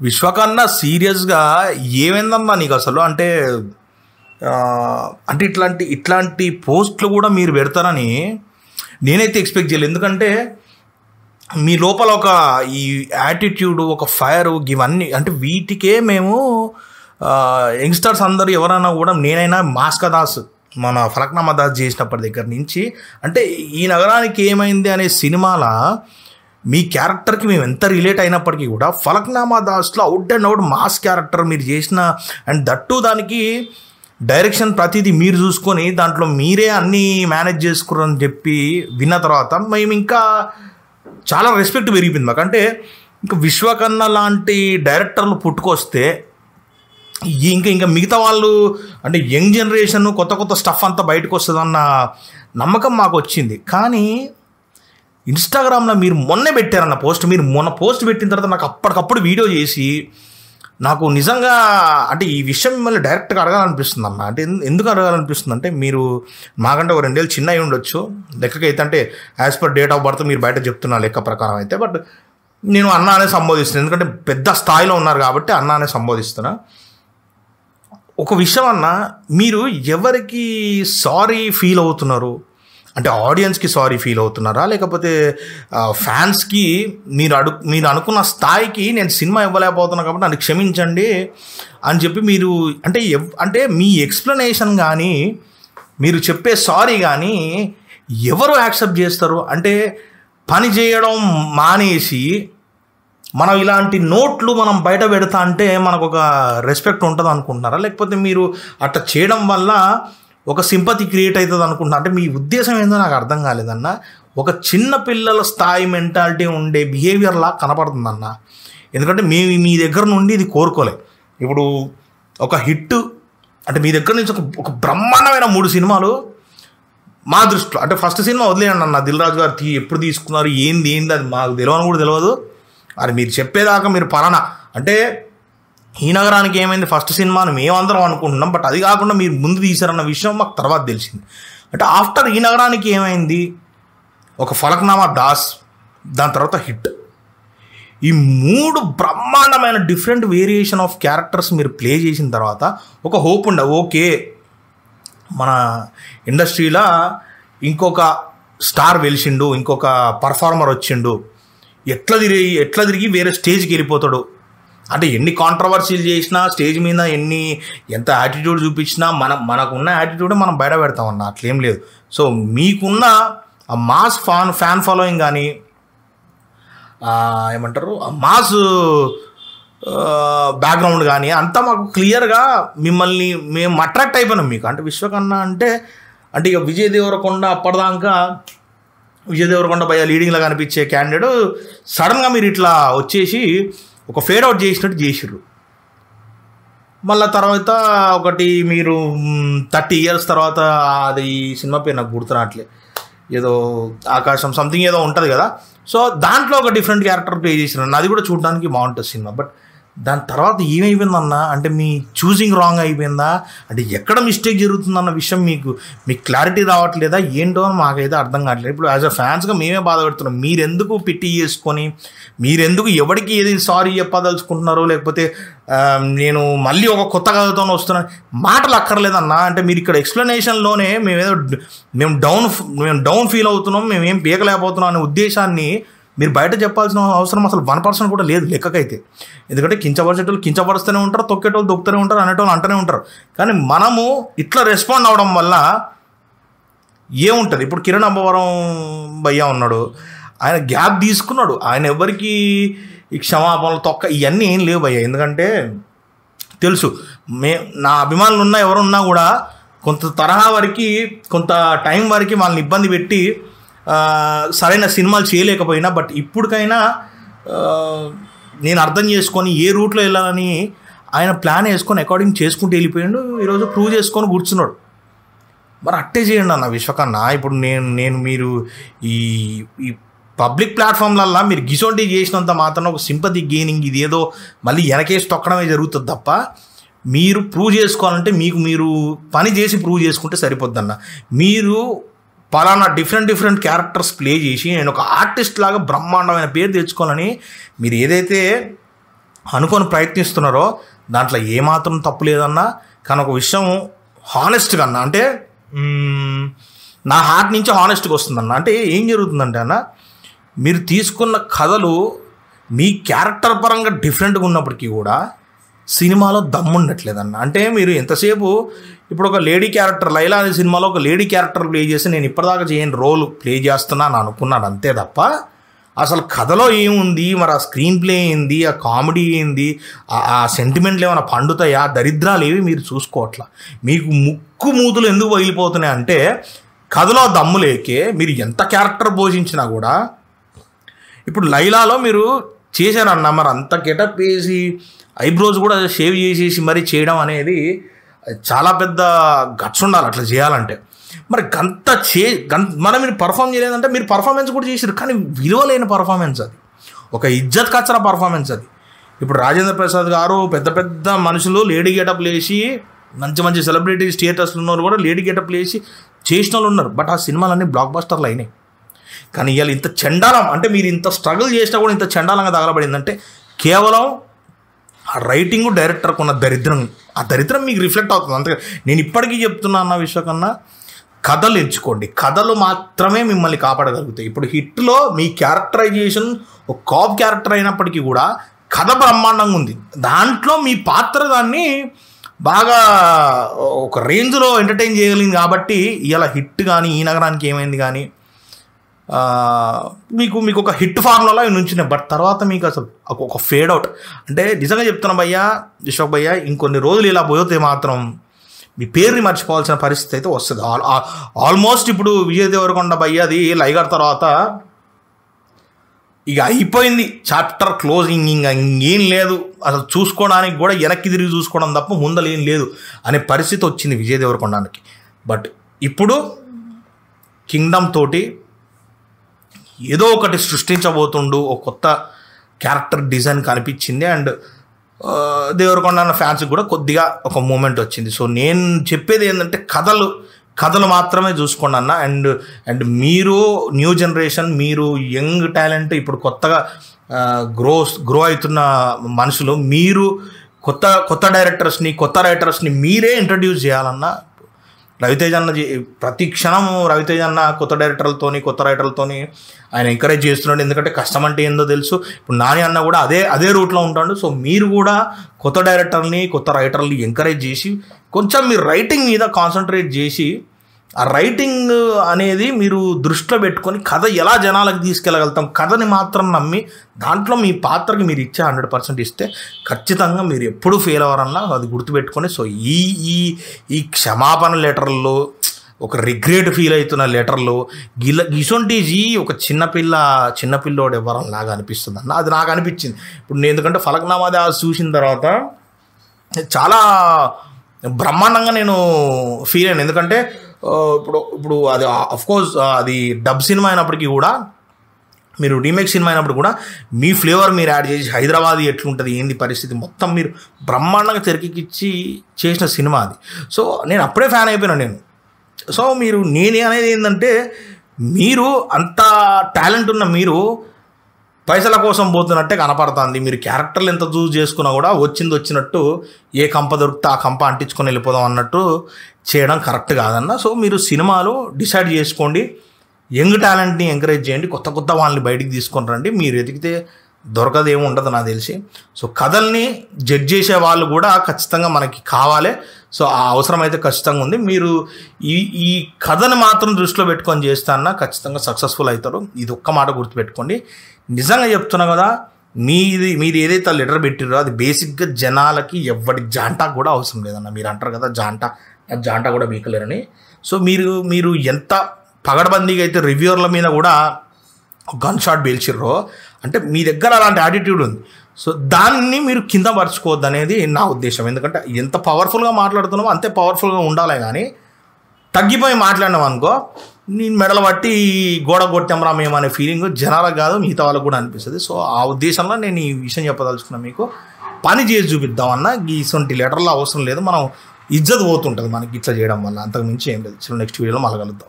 విశ్వకన్నా సీరియస్‌గా ఏమైందమ్మా నీకసలు? అంటే ఇట్లాంటి పోస్ట్‌లు గూడా మీరు పెడతారని నేనైతే ఎక్స్‌పెక్ట్ చేయలేదు. ఎందుకంటే మీ లోపల ఒక ఈ యాటిట్యూడ్, ఒక ఫైర్ ఇవన్నీ అంటే వీటికే మేము యంగ్‌స్టర్స్ అందరూ ఎవరైనా కూడా నేనైనా మాస్కా దాస్ మన ఫలక్నామా దాస్ చేసినప్పటి దగ్గర నుంచి అంటే ఈ నగరానికి ఏమైంది అనే సినిమాల మీ క్యారెక్టర్కి మేము ఎంత రిలేట్ అయినప్పటికీ కూడా ఫలక్నామా దాస్లో out and out mass character మీరు చేసిన అండ్ దట్టు దానికి డైరెక్షన్ ప్రతిదీ మీరు చూసుకొని దాంట్లో మీరే అన్నీ మేనేజ్ చేసుకున్నారని చెప్పి విన్న తర్వాత మేము ఇంకా చాలా రెస్పెక్ట్ పెరిగిపోయింది మాకు. అంటే ఇంకా విశ్వకన్నా లాంటి డైరెక్టర్లు పుట్టుకొస్తే ఇంకా మిగతా వాళ్ళు అంటే యంగ్ జనరేషన్ కొత్త స్టఫ్ అంతా బయటకు వస్తుందన్న నమ్మకం మాకు వచ్చింది. కానీ ఇన్స్టాగ్రామ్లో మీరు మొన్నే పెట్టారన్న పోస్ట్, మీరు మొన్న పోస్ట్ పెట్టిన తర్వాత నాకు అప్పటికప్పుడు వీడియో చేసి నాకు నిజంగా అంటే ఈ విషయం మిమ్మల్ని డైరెక్ట్గా అడగాలనిపిస్తుంది అన్న. అంటే ఎందుకు అడగాలనిపిస్తుంది అంటే మీరు మాకంటే ఒక 2 ఏళ్ళు చిన్న అయి ఉండొచ్చు లెక్కకైతే, అంటే as per date of birth మీరు బయట చెప్తున్న లెక్క ప్రకారం అయితే, బట్ నేను అన్న అనే సంబోధిస్తున్నాను ఎందుకంటే పెద్ద స్థాయిలో ఉన్నారు కాబట్టి అన్న అనే సంబోధిస్తున్నా. ఒక విషయం అన్న, మీరు ఎవరికి సారీ ఫీల్ అవుతున్నారు అంటే ఆడియన్స్కి సారీ ఫీల్ అవుతున్నారా లేకపోతే ఫ్యాన్స్కి మీరు అనుకున్న స్థాయికి నేను సినిమా ఇవ్వలేకపోతున్నాను కాబట్టి నన్ను క్షమించండి అని చెప్పి మీరు అంటే మీ ఎక్స్ప్లెనేషన్ కానీ మీరు చెప్పే సారీ కానీ ఎవరు యాక్సెప్ట్ చేస్తారు? అంటే పని చేయడం మానేసి మనం ఇలాంటి నోట్లు మనం బయట పెడతా అంటే మనకు ఒక రెస్పెక్ట్ ఉంటుంది అనుకుంటున్నారా లేకపోతే మీరు అట్లా చేయడం వల్ల ఒక సింపతి క్రియేట్ అవుతుంది అనుకుంటున్నా? అంటే మీ ఉద్దేశం ఏందో నాకు అర్థం కాలేదన్న. ఒక చిన్న పిల్లల స్థాయి మెంటాలిటీ ఉండే బిహేవియర్లా కనపడుతుందన్న. ఎందుకంటే మేము మీ దగ్గర నుండి ఇది కోరుకోలే. ఇప్పుడు ఒక హిట్ అంటే మీ దగ్గర నుంచి ఒక బ్రహ్మాండమైన 3 సినిమాలు మా దృష్టిలో అంటే ఫస్ట్ సినిమా వదిలేయండి అన్న, దిల్ రాజు గారు ఎప్పుడు తీసుకున్నారు ఏంది అది మాకు తెలియని కూడా తెలియదు. అది మీరు చెప్పేదాకా మీరు పలానా అంటే ఈ నగరానికి ఏమైంది ఫస్ట్ సినిమాను మేమందరం అనుకుంటున్నాం, బట్ అది కాకుండా మీరు ముందు తీశారన్న విషయం మాకు తర్వాత తెలిసింది. అంటే ఆఫ్టర్ ఈ నగరానికి ఏమైంది, ఒక ఫలక్నామా దాస్, దాని తర్వాత హిట్, ఈ 3 బ్రహ్మాండమైన డిఫరెంట్ వేరియేషన్ ఆఫ్ క్యారెక్టర్స్ మీరు ప్లే చేసిన తర్వాత ఒక హోప్ ఉండే, ఓకే మన ఇండస్ట్రీలో ఇంకొక స్టార్ వెలిసిండు, ఇంకొక పర్ఫార్మర్ వచ్చిండు, ఎట్లా తిరిగి వేరే స్టేజ్కి వెళ్ళిపోతాడు. అంటే ఎన్ని కాంట్రవర్సీలు చేసినా స్టేజ్ మీద ఎంత యాటిట్యూడ్ చూపించినా మనకున్న యాటిట్యూడ్ మనం బయట పెడతామన్నా, అట్లేం లేదు. సో మీకున్న ఆ మాస్ ఫ్యాన్ ఫాలోయింగ్ కానీ ఏమంటారు ఆ మాస్ బ్యాక్గ్రౌండ్ కానీ అంతా మాకు క్లియర్గా మిమ్మల్ని మేము అట్రాక్ట్ అయిపోయినాం మీకు. అంటే విశ్వకన్నా అంటే ఇక విజయ్ దేవరకొండ అప్పటిదాకా విజయ్ దేవరకొండ భయ లీడింగ్లో కనిపించే క్యాండిడేట్ సడన్గా మీరు ఇట్లా వచ్చేసి ఒక ఫేడ్ అవుట్ చేసినట్టు చేసిర్రు. మళ్ళీ తర్వాత ఒకటి మీరు 30 years తర్వాత అది సినిమా పేరు నాకు గుర్తురాట్లే, ఏదో ఆకాశం సంథింగ్ ఏదో ఉంటుంది కదా, సో దాంట్లో ఒక డిఫరెంట్ క్యారెక్టర్ ప్లే చేసినారు. అది కూడా చూడడానికి బాగుంటుంది సినిమా. బట్ దాని తర్వాత ఏమైపోయిందన్న, అంటే మీ చూసింగ్ రాంగ్ అయిపోయిందా, అంటే ఎక్కడ మిస్టేక్ జరుగుతుందన్న విషయం మీకు క్లారిటీ రావట్లేదా ఏంటో అని మాకైతే అర్థం కావట్లేదు. ఇప్పుడు యాజ్ అ ఫ్యాన్స్గా మేమే బాధపడుతున్నాం. మీరెందుకు పిట్టి చేసుకొని మీరెందుకు ఎవరికి ఏది సారీ చెప్పదలుచుకుంటున్నారో లేకపోతే నేను మళ్ళీ ఒక కొత్త కథతో వస్తున్నాను మాటలు అక్కర్లేదన్నా. అంటే మీరు ఇక్కడ ఎక్స్ప్లెనేషన్లోనే మేము డౌన్ ఫీల్ అవుతున్నాం, మేమేం పీకలేకపోతున్నాం అనే ఉద్దేశాన్ని మీరు బయట చెప్పాల్సిన అవసరం అసలు 1% కూడా లేదు లెక్కకైతే. ఎందుకంటే కించపరిచేటోళ్ళు కించపరుస్తూనే ఉంటారు, తొక్కేటోళ్ళు తొక్కుతూనే ఉంటారు, అనేటోళ్ళు అంటూనే ఉంటారు. కానీ మనము ఇట్లా రెస్పాండ్ అవడం వల్ల ఏముంటుంది? ఇప్పుడు కిరణ్ అబ్బవరం భయ్యా ఉన్నాడు, ఆయన గ్యాప్ తీసుకున్నాడు, ఆయన ఎవరికి ఈ క్షమాపణలు ఇవన్నీ ఏం లేవు భయ్యా. ఎందుకంటే తెలుసు నా అభిమానులు ఉన్నా ఎవరున్నా కూడా కొంత తరహా వరకు కొంత టైం వరకు వాళ్ళని ఇబ్బంది పెట్టి సరైన సినిమాలు చేయలేకపోయినా, బట్ ఇప్పటికైనా నేను అర్థం చేసుకొని ఏ రూట్లో వెళ్ళాలని ఆయన ప్లాన్ వేసుకొని అకార్డింగ్ చేసుకుంటూ వెళ్ళిపోయాడు. ఈరోజు ప్రూవ్ చేసుకొని కూర్చున్నాడు. మరి అట్టే చేయండి అన్న విశ్వకన్నా. ఇప్పుడు నేను మీరు ఈ పబ్లిక్ ప్లాట్ఫామ్లల్లో మీరు గిసొంటి చేసినంత మాత్రం ఒక సింపతి గెయినింగ్ ఇది ఏదో మళ్ళీ వెనకేసి తొక్కడమే జరుగుతుంది తప్ప మీరు ప్రూవ్ చేసుకోవాలంటే మీరు పని చేసి ప్రూవ్ చేసుకుంటే సరిపోద్దన్న. మీరు పలానా డిఫరెంట్ క్యారెక్టర్స్ ప్లే చేసి నేను ఒక ఆర్టిస్ట్ లాగా బ్రహ్మాండమైన పేరు తెచ్చుకోవాలని మీరు ఏదైతే అనుకొని ప్రయత్నిస్తున్నారో దాంట్లో ఏమాత్రం తప్పు లేదన్నా. కానీ ఒక విషయం హానెస్ట్గా అన్న, అంటే నా హార్ట్ నుంచి హానెస్ట్గా వస్తుందన్న. అంటే ఏం జరుగుతుందంటే అన్న, మీరు తీసుకున్న కథలు మీ క్యారెక్టర్ పరంగా డిఫరెంట్గా ఉన్నప్పటికీ కూడా సినిమాలో దమ్ముండట్లేదన్న. అంటే మీరు ఎంతసేపు ఇప్పుడు ఒక లేడీ క్యారెక్టర్, లైలా అనే సినిమాలో ఒక లేడీ క్యారెక్టర్ ప్లే చేసి నేను ఇప్పటిదాకా చేయని రోల్ ప్లే చేస్తున్నాను అనుకున్నాను అంతే తప్ప అసలు కథలో ఏముంది, మరి ఆ స్క్రీన్ ప్లే ఏంది, ఆ కామెడీ ఏంది, ఆ సెంటిమెంట్లు ఏమైనా పండుతాయా, దరిద్రాలు ఏవి మీరు చూసుకోవట్లా. మీకు ముక్కు మూతులు ఎందుకు పగిలిపోతున్నాయి అంటే కథలో దమ్ము లేకే మీరు ఎంత క్యారెక్టర్ పోషించినా కూడా. ఇప్పుడు లైలాలో మీరు చేశారన్న, మరి అంత గెటప్ వేసి ఐబ్రోస్ కూడా షేవ్ చేసేసి మరి చేయడం అనేది చాలా పెద్ద గట్స్ ఉండాలి అట్లా చేయాలంటే. మరి మనం మీరు పర్ఫామ్ చేయలేదంటే మీరు పర్ఫార్మెన్స్ కూడా చేసారు, కానీ విలువలేని పర్ఫార్మెన్స్ అది, ఒక ఇజ్జత్ కచ్చర పర్ఫార్మెన్స్ అది. ఇప్పుడు రాజేంద్ర ప్రసాద్ గారు పెద్ద పెద్ద మనుషులు లేడీ గెటప్ లేసి మంచి మంచి సెలబ్రిటీ స్టేటస్లు ఉన్నవారు కూడా లేడీ గెటప్ లేసి చేసిన వాళ్ళు ఉన్నారు. బట్ ఆ సినిమాలన్నీ బ్లాక్ బస్టర్లు అయినాయి. కానీ ఇవాళ ఇంత చండాలం, అంటే మీరు ఇంత స్ట్రగుల్ చేసినా కూడా ఇంత చండాలంగా తగలబడిందంటే కేవలం ఆ రైటింగ్ డైరెక్టర్కి ఉన్న దరిద్రం, ఆ దరిద్రం మీకు రిఫ్లెక్ట్ అవుతుంది. అంతే నేను ఇప్పటికీ చెప్తున్నా అన్న విశ్వకన్నా, కథలు ఎంచుకోండి, కథలు మాత్రమే మిమ్మల్ని కాపాడగలుగుతాయి. ఇప్పుడు హిట్లో మీ క్యారెక్టరైజేషన్ ఒక కాప్ క్యారెక్టర్ అయినప్పటికీ కూడా కథ బ్రహ్మాండంగా ఉంది, దాంట్లో మీ పాత్ర దాన్ని బాగా ఒక రేంజ్లో ఎంటర్టైన్ చేయగలిగింది కాబట్టి ఇలా హిట్ కానీ ఈ నగరానికి ఏమైంది కానీ మీకు ఒక హిట్ ఫార్ములా నుంచినాయి. బట్ తర్వాత మీకు అసలు ఒక ఫేడ్ అవుట్. అంటే నిజంగా చెప్తున్నా భయ్యా, విశ్వక్ భయ్యా, ఇంకొన్ని రోజులు ఇలా పోతే మాత్రం మీ పేరుని మర్చిపోవాల్సిన పరిస్థితి అయితే వస్తుంది. ఆల్మోస్ట్ ఇప్పుడు విజయ్ దేవరకొండ భయ్యాది లైగర్ తర్వాత ఇక అయిపోయింది, చాప్టర్ క్లోజింగ్, ఇంకా ఇంకేం లేదు, అసలు చూసుకోవడానికి కూడా వెనక్కి తిరిగి చూసుకోవడం తప్ప ముందలేం లేదు అనే పరిస్థితి వచ్చింది విజయ్ దేవరకొండకి. బట్ ఇప్పుడు కింగ్డమ్ తోటి ఏదో ఒకటి సృష్టించబోతుండు, ఒక కొత్త క్యారెక్టర్ డిజైన్ కనిపించింది. అండ్ దేవరకొండ అన్న ఫ్యాన్స్కి కూడా కొద్దిగా ఒక మూమెంట్ వచ్చింది. సో నేను చెప్పేది ఏంటంటే కథలు మాత్రమే చూసుకోండి అన్న. అండ్ మీరు న్యూ జనరేషన్, మీరు యంగ్ టాలెంట్, ఇప్పుడు కొత్తగా గ్రో అవుతున్న మనుషులు, మీరు కొత్త డైరెక్టర్స్ని, కొత్త రైటర్స్ని మీరే ఇంట్రడ్యూస్ చేయాలన్నా. రవితేజ అన్న ప్రతి క్షణము రవితేజ అన్న కొత్త డైరెక్టర్లతోని, కొత్త రైటర్లతోని ఆయన ఎంకరేజ్ చేస్తున్నాడు. ఎందుకంటే కష్టం అంటే ఏందో తెలుసు. ఇప్పుడు నాని అన్న కూడా అదే రూట్లో ఉంటాడు. సో మీరు కూడా కొత్త డైరెక్టర్ని, కొత్త రైటర్ని ఎంకరేజ్ చేసి కొంచెం మీరు రైటింగ్ మీద కాన్సన్ట్రేట్ చేసి, ఆ రైటింగ్ అనేది మీరు దృష్టిలో పెట్టుకొని కథ ఎలా జనాలకు తీసుకెళ్ళగలుగుతాం, కథని మాత్రం నమ్మి దాంట్లో మీ పాత్రకి మీరు ఇచ్చే 100% ఇస్తే ఖచ్చితంగా మీరు ఎప్పుడు ఫెయిల్ అవ్వరన్నా అది గుర్తుపెట్టుకొని. సో ఈ క్షమాపణ లెటర్లో, ఒక రిగ్రెట్ ఫీల్ అవుతున్న లెటర్లో ఇసొంటిజీ ఒక చిన్నపిల్లోడు ఎవరం లాగా అనిపిస్తుంది అన్న. అది నాకు అనిపించింది. ఇప్పుడు నేను ఎందుకంటే ఫలక్నామాది చూసిన తర్వాత చాలా బ్రహ్మాండంగా నేను ఫీల్ అయ్యాను. ఎందుకంటే ఇప్పుడు అది అఫ్కోర్స్ అది డబ్ సినిమా అయినప్పటికీ కూడా, మీరు రీమేక్ సినిమా అయినప్పుడు కూడా మీ ఫ్లేవర్ మీరు యాడ్ చేసి హైదరాబాద్ ఎట్లుంటుంది ఏంది పరిస్థితి మొత్తం మీరు బ్రహ్మాండంగా తెరకెక్కించి చేసిన సినిమా అది. సో నేను అప్పుడే ఫ్యాన్ అయిపోయినా నేను. సో నేనే అనేది ఏంటంటే, మీరు అంత టాలెంట్ ఉన్న మీరు పైసల కోసం పోతున్నట్టే కనపడుతుంది. మీరు క్యారెక్టర్లు ఎంత చూస్ చేసుకున్నా కూడా వచ్చినట్టు ఏ కంప దొరికితే ఆ కంప అంటించుకొని వెళ్ళిపోదాం అన్నట్టు చేయడం కరెక్ట్ కాదన్న. సో మీరు సినిమాలు డిసైడ్ చేసుకోండి, యంగ్ టాలెంట్ని ఎంకరేజ్ చేయండి, కొత్త వాళ్ళని బయటికి తీసుకొని రండి. మీరు ఎదిగితే దొరకదేమో ఉండదు నాకు తెలిసి. సో కథల్ని జడ్జ్ చేసే వాళ్ళు కూడా ఖచ్చితంగా మనకి కావాలి. సో ఆ అవసరం అయితే ఖచ్చితంగా ఉంది. మీరు ఈ కథను మాత్రం దృష్టిలో పెట్టుకొని చేస్తాన్నా ఖచ్చితంగా సక్సెస్ఫుల్ అవుతారు. ఇది ఒక్క మాట గుర్తుపెట్టుకోండి. నిజంగా చెప్తున్నా కదా, మీరు ఏదైతే లెటర్ పెట్టిరో అది బేసిక్గా జనాలకి ఎవరి జాంటా కూడా అవసరం లేదన్న. మీరు అంటారు కదా జాంటా కూడా బీకలేరని. సో మీరు ఎంత పగడబందీగా అయితే రివ్యూర్ల మీద కూడా గన్ షాట్ పేల్చిర్రో, అంటే మీ దగ్గర అలాంటి యాటిట్యూడ్ ఉంది. సో దాన్ని మీరు కింద పరుచుకోవద్దు అనేది నా ఉద్దేశం. ఎందుకంటే ఎంత పవర్ఫుల్గా మాట్లాడుతున్నామో అంతే పవర్ఫుల్గా ఉండాలి. కానీ తగ్గిపోయి మాట్లాడినాం అనుకో, నేను మెడలు బట్టి గోడ కొట్టాంరా మేము అనే ఫీలింగ్ జనాలకు కాదు మిగతా వాళ్ళకు కూడా అనిపిస్తుంది. సో ఆ ఉద్దేశంలో నేను ఈ విషయం చెప్పదలుచుకున్నా. మీకు పని చేసి చూపిద్దామన్నా ఇటువంటి లెటర్లో అవసరం లేదు. మనం ఇజ్జత్ పోతుంటుంది మనకి ఇట్లా చేయడం వల్ల, అంతకు మించి ఏం లేదు. నెక్స్ట్ వీడియోలో మళ్ళీ కలుద్దాం.